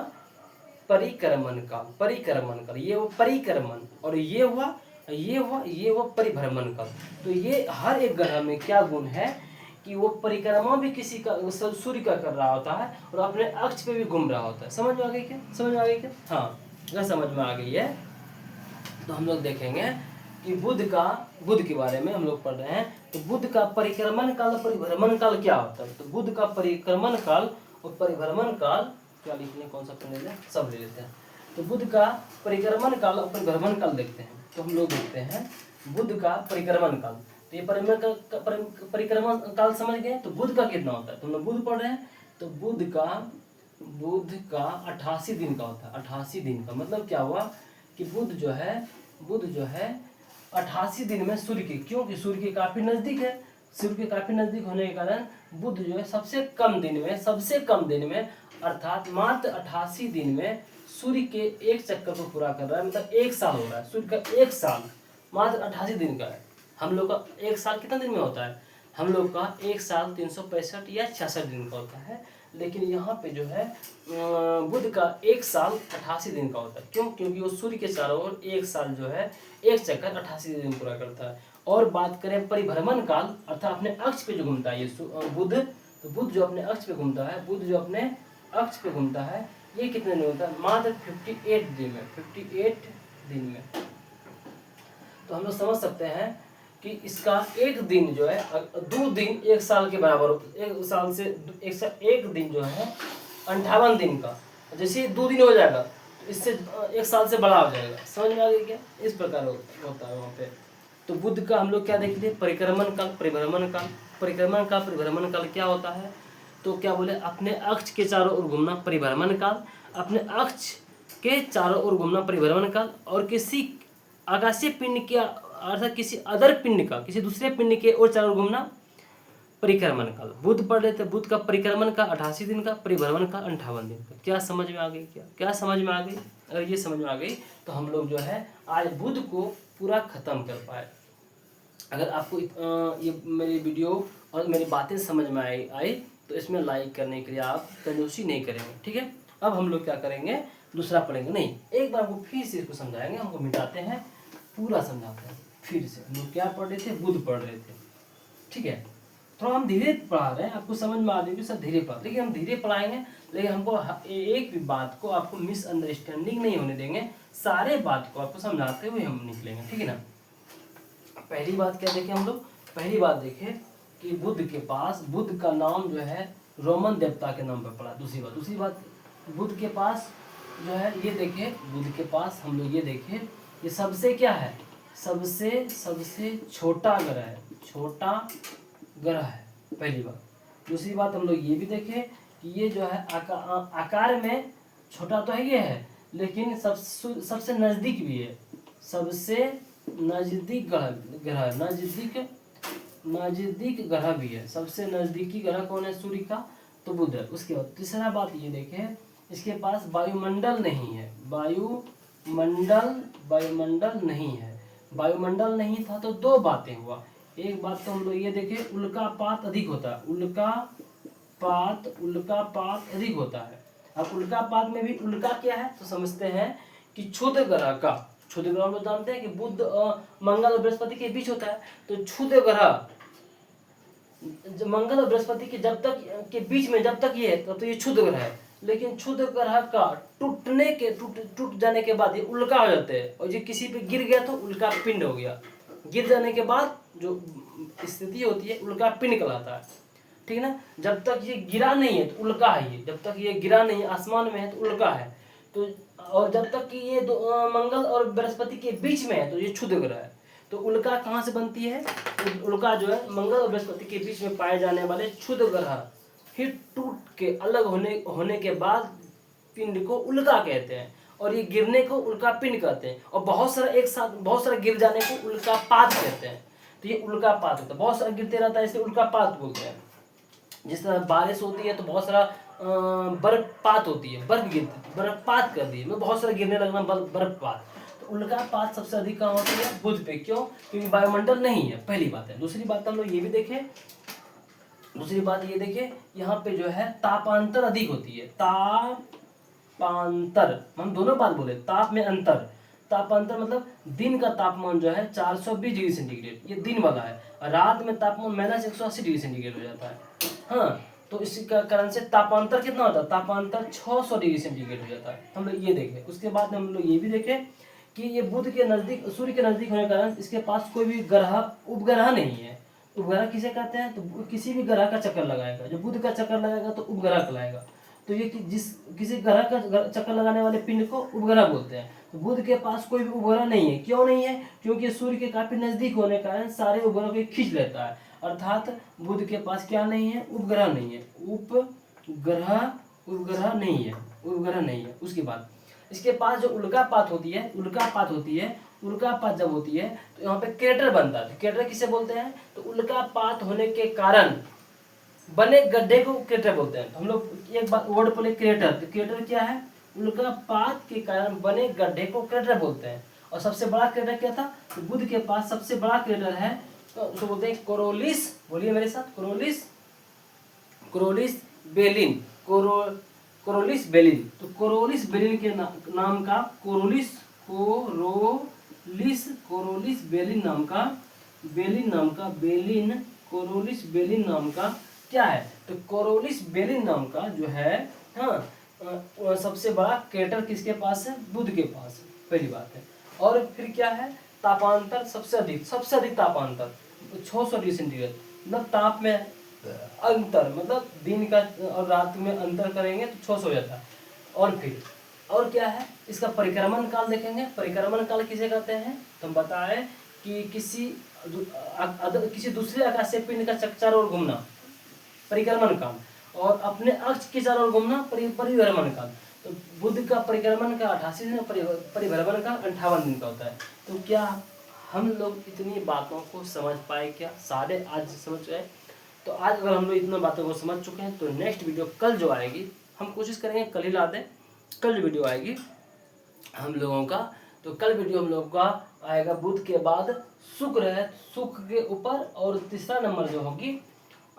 परिक्रमण काल, परिक्रमण काल, ये हुआ परिक्रमण, और ये हुआ परिभ्रमण काल। तो ये हर एक ग्रह में क्या गुण है कि वो परिक्रमा भी किसी का सूर्य का कर रहा होता है और अपने अक्ष पे भी घूम रहा होता है। समझ में आ गई क्या, समझ में आ गई क्या? हाँ, अगर समझ में आ गई है तो हम लोग देखेंगे कि बुध के बारे में हम लोग पढ़ रहे हैं। तो बुध का परिक्रमण काल, परिभ्रमण काल क्या होता है। तो बुध का परिक्रमण काल और परिभ्रमण काल क्या लिख लें, कौन सा पेन ले लें, सब ले लेते हैं। तो बुध का परिक्रमण काल और परिभ्रमण काल देखते हैं। तो हम लोग देखते हैं बुध का परिक्रमण काल। तो ये परिक्रमण काल समझ गए। तो बुध का कितना होता है, तो हम लोग बुध पढ़ रहे हैं। तो बुध का 88 दिन का होता है। 88 दिन का मतलब क्या हुआ कि बुध जो है 88 दिन में सूर्य के, क्योंकि सूर्य के काफी नजदीक है, सूर्य के काफी नजदीक होने के कारण बुध जो है सबसे कम दिन में अर्थात मात्र 88 दिन में सूर्य के एक चक्कर को पूरा कर रहा है। मतलब 1 साल हो रहा है, सूर्य का 1 साल मात्र 88 दिन का है। हम लोग का 1 साल कितना दिन में होता है, हम लोग का 1 साल 365 या 66 दिन का होता है। लेकिन यहाँ पे जो है बुध का 1 साल 88 दिन का होता है। क्यों, क्योंकि वो सूर्य के चारों ओर 1 साल जो है एक चक्कर 88 दिन पूरा करता है। और बात करें परिभ्रमण काल, अर्थात अपने अक्ष पे जो घूमता है ये बुध, तो बुध जो अपने अक्ष पे घूमता है, ये कितने दिन होता है, मात्र 58 दिन में, 58 दिन में। तो हम लोग समझ सकते हैं कि इसका एक दिन जो है 2 दिन 1 साल के बराबर होता है। 1 साल से एक दिन जो है 58 दिन का, जैसे 2 दिन हो जाएगा तो इससे 1 साल से बड़ा हो जाएगा। समझ में आ गई क्या, इस प्रकार होता है वहाँ पे। तो बुध का हम लोग क्या देख लिए, परिक्रमण काल, परिभ्रमण काल। परिभ्रमण काल क्या होता है, तो क्या बोले, अपने अक्ष के चारों ओर घूमना परिभ्रमण काल, अपने अक्ष के चारों ओर घूमना परिभ्रमण काल, और किसी आकाशीय पिंड के अर्थात किसी अदर पिंड का, किसी दूसरे पिंड के ओर चारों ओर घूमना परिक्रमण काल। बुध पढ़ रहे थे, बुध का परिक्रमण का 88 दिन का, परिभ्रमण का 58 दिन का। क्या समझ में आ गई, क्या समझ में आ गई? अगर ये समझ में आ गई तो हम लोग जो है आज बुध को पूरा खत्म कर पाए। अगर आपको ये मेरी वीडियो और मेरी बातें समझ में आई तो इसमें लाइक करने के लिए आप कंजूसी नहीं करेंगे, ठीक है। अब हम लोग क्या करेंगे, दूसरा पढ़ेंगे नहीं, एक बार आपको फिर से इसको समझाएंगे, हमको मिटाते हैं, पूरा समझाते हैं फिर से। हम लोग क्या पढ़ रहे थे, बुध पढ़ रहे थे, ठीक है। थोड़ा हम धीरे पढ़ा रहे हैं, आपको समझ में आ रही है, सब धीरे पढ़ा, लेकिन हम धीरे पढ़ाएंगे, लेकिन हमको एक भी बात को आपको मिसअंडरस्टैंडिंग नहीं होने देंगे, सारे बात को आपको समझाते हुए हम निकलेंगे, ठीक है ना। पहली बात क्या देखें हम लोग, पहली बात देखें कि बुध का नाम जो है रोमन देवता के नाम पर पड़ा। दूसरी बात बुध के पास जो है ये देखें, बुध के पास हम लोग ये देखें, ये सबसे क्या है, सबसे छोटा ग्रह है, छोटा ग्रह है, पहली बात। दूसरी बात हम लोग ये भी देखें कि ये जो है आकार में छोटा तो है ये है, लेकिन सबसे नज़दीक भी है, सबसे नज़दीक ग्रह, नजदीक ग्रह भी है, सबसे नजदीकी ग्रह कौन है सूर्य का, तो बुध है। उसके बाद तीसरा बात ये देखें, इसके पास वायुमंडल नहीं है, वायुमंडल नहीं है। वायुमंडल नहीं था तो दो बातें हुआ, एक बात तो हम लोग ये देखें उल्कापात अधिक होता है, उल्कापात अधिक होता है। अब उल्कापात में भी उल्का क्या है तो समझते हैं कि क्षुद्र ग्रह का, क्षुद्र ग्रह हम लोग जानते हैं कि बुध मंगल और बृहस्पति के बीच होता है, तो क्षुद्र ग्रह मंगल और बृहस्पति के जब तक के बीच में जब तक ये है तो ये क्षुद्र ग्रह है। लेकिन क्षुद्र ग्रह का टूट जाने के बाद ये उल्का हो जाते हैं, और ये किसी पे गिर गया तो उल्का पिंड हो गया। गिर जाने के बाद जो स्थिति होती है उल्का पिंड कहलाता है, ठीक है ना। जब तक ये गिरा नहीं है तो उल्का है, ये जब तक ये गिरा नहीं आसमान में है तो उल्का है। तो और जब तक कि ये मंगल और बृहस्पति के बीच में है तो ये क्षुद्र ग्रह है। तो उल्का कहाँ से बनती है, उल्का जो है मंगल और बृहस्पति के बीच में पाए जाने वाले क्षुद्र ग्रह फिर टूट के अलग होने के बाद पिंड को उल्का कहते हैं, और ये गिरने को उल्का पिंड कहते हैं। और बहुत सारा एक साथ बहुत सारा गिर जाने को उल्कापात कहते हैं। तो ये उल्कापात होता है, बहुत सारा गिरते रहता है इसलिए उल्कापात बोलते हैं। जिस तरह बारिश होती है तो बहुत सारा बर्फपात होती है, बर्फ गिरती है, बर्फपात कर दी है, बहुत सारा गिरने लगना बर्फपात। तो उल्कापात सबसे अधिक कहाँ होती है, बुध पे। क्यों, क्योंकि वायुमंडल नहीं है, पहली बात है। दूसरी बात हम लोग ये भी देखें, दूसरी बात ये देखें यहाँ पे जो है तापांतर अधिक होती है, तापांतर हम दोनों बात बोले, ताप में अंतर, तापांतर मतलब दिन का तापमान जो है 420 डिग्री सेंटीग्रेड, ये दिन वाला है, और रात में तापमान -180 डिग्री सेंटीग्रेड हो जाता है। हाँ, तो इसी का कारण से तापांतर कितना होता है, तापांतर 600 डिग्री सेंटीग्रेड हो जाता है। हम लोग ये देखें। उसके बाद हम लोग ये भी देखें कि ये बुध के नजदीक, सूर्य के नजदीक होने के कारण इसके पास कोई भी ग्रह उपग्रह नहीं है। उपग्रह किसे कहते हैं, तो किसी भी ग्रह का चक्कर लगाएगा, जो बुध का चक्कर लगाएगा तो उपग्रह कहलाएगा। तो ये किसी ग्रह का चक्कर लगाने वाले पिंड को उपग्रह बोलते हैं। तो बुध के पास कोई भी उपग्रह नहीं है। क्यों नहीं है, क्योंकि सूर्य के काफी नजदीक होने के कारण सारे उपग्रह को खींच लेता है, अर्थात बुध के पास क्या नहीं है, उपग्रह नहीं है, उपग्रह नहीं है, उपग्रह नहीं है। उसके बाद इसके पास जो उल्कापात होती है, उल्कापात जब होती है तो यहाँ पे क्रेटर बनता है। क्रेटर किसे बोलते हैं, तो उल्कापात होने के कारण बने गड्ढे को क्रेटर बोलते हैं। हम लोग एक बात वर्ड बोले क्रेटर, तो क्रेटर क्या है, उल्कापात के कारण बने गड्ढे को क्रेटर बोलते हैं। और सबसे बड़ा क्रेटर क्या था, तो बुध के पास सबसे बड़ा क्रेटर है, तो उसको बोलते हैं कोरोलिस, बोलिए मेरे साथ, कोरोलिस बेलिन, कोरोलिस बेलिन। तो कोरोलिस बेलिन के नाम का कोरोलिस बेलिन नाम का क्या है, तो कोरोलिस बेलिन नाम का जो है, हाँ, सबसे बड़ा क्रेटर किसके पास है, बुध के पास है, पहली बात है। और फिर क्या है, तापांतर सबसे अधिक तापांतर 600 डिग्री सेंटीग्रेड, मतलब ताप में अंतर, मतलब दिन का और रात में अंतर करेंगे तो 600 हो जाता है। और फिर और क्या है, इसका परिक्रमण काल देखेंगे। परिक्रमण काल किसे कहते हैं, तो हम बताएं कि किसी दूसरे आकाशीय पिंड का चारों ओर घूमना, परिक्रमण काल, और अपने अक्ष के चारों ओर घूमना, परिभ्रमण काल। तो बुध का परिक्रमण का 88 दिन, परिभ्रमण का 58 दिन का होता है। तो क्या हम लोग इतनी बातों को समझ पाए, क्या सारे आज समझ गए। तो आज अगर हम लोग इतना बातों को समझ चुके हैं तो नेक्स्ट वीडियो कल जो आएगी, हम कोशिश करेंगे कल ही ला दें। कल जो वीडियो आएगी हम लोगों का, तो कल वीडियो हम लोगों का आएगा बुध के बाद शुक्र है, शुक्र के ऊपर, और तीसरा नंबर जो होगी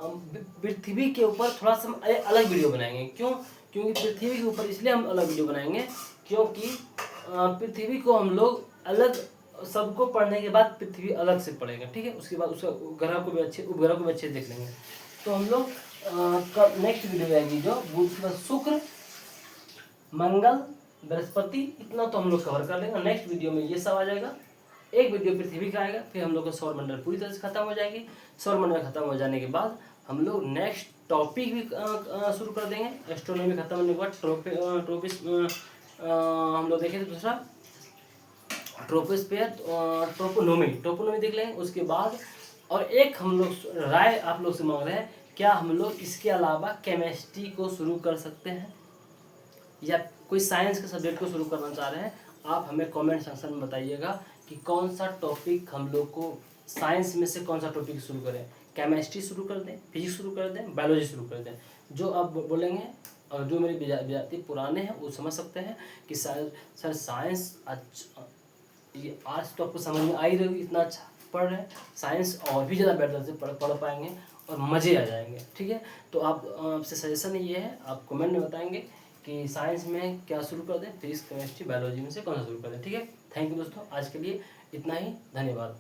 पृथ्वी के ऊपर थोड़ा सा अलग वीडियो बनाएंगे। क्यों, क्योंकि पृथ्वी के ऊपर इसलिए हम अलग वीडियो बनाएंगे क्योंकि पृथ्वी को हम लोग अलग, सबको पढ़ने के बाद पृथ्वी अलग से पढ़ेंगे, ठीक है। उसके बाद उसका उपग्रह को भी अच्छे देख लेंगे। तो हम लोग नेक्स्ट वीडियो आएगी जो बुध के बाद शुक्र, मंगल, बृहस्पति, इतना तो हम लोग कवर कर लेंगे। नेक्स्ट वीडियो में ये सब आ जाएगा। एक वीडियो पृथ्वी का आएगा, फिर हम लोग का सौरमंडल पूरी तरह से खत्म हो जाएगी। सौरमंडल खत्म हो जाने के बाद हम लोग नेक्स्ट टॉपिक भी शुरू कर देंगे। एस्ट्रोनॉमी खत्म होने के बाद हम लोग देखेंगे दूसरा ट्रोपोस्फीयर, टोपोनोमी देख लेंगे। उसके बाद और एक हम लोग राय आप लोग से मांग रहे हैं, क्या हम लोग इसके अलावा केमिस्ट्री को शुरू कर सकते हैं, या कोई साइंस के सब्जेक्ट को शुरू करना चाह रहे हैं। आप हमें कमेंट सेक्शन में बताइएगा कि कौन सा टॉपिक हम लोग को, साइंस में से कौन सा टॉपिक शुरू करें। केमिस्ट्री शुरू कर दें, फिजिक्स शुरू कर दें, बायोलॉजी शुरू कर दें। जो आप बोलेंगे और जो मेरे विद्यार्थी पुराने हैं वो समझ सकते हैं कि सर साइंस ये आज तो आपको समझ में आ ही रही होगी, इतना अच्छा पढ़ रहे हैं, साइंस और भी ज़्यादा बेटर से पढ़ पाएंगे और मज़े आ जाएंगे। ठीक है, तो आपसे सजेशन ये है, आप कमेंट में बताएंगे कि साइंस में क्या शुरू कर दें, फिजिक्स केमिस्ट्री बायोलॉजी में से कौन सा शुरू कर दें। ठीक है, थैंक यू दोस्तों, आज के लिए इतना ही, धन्यवाद।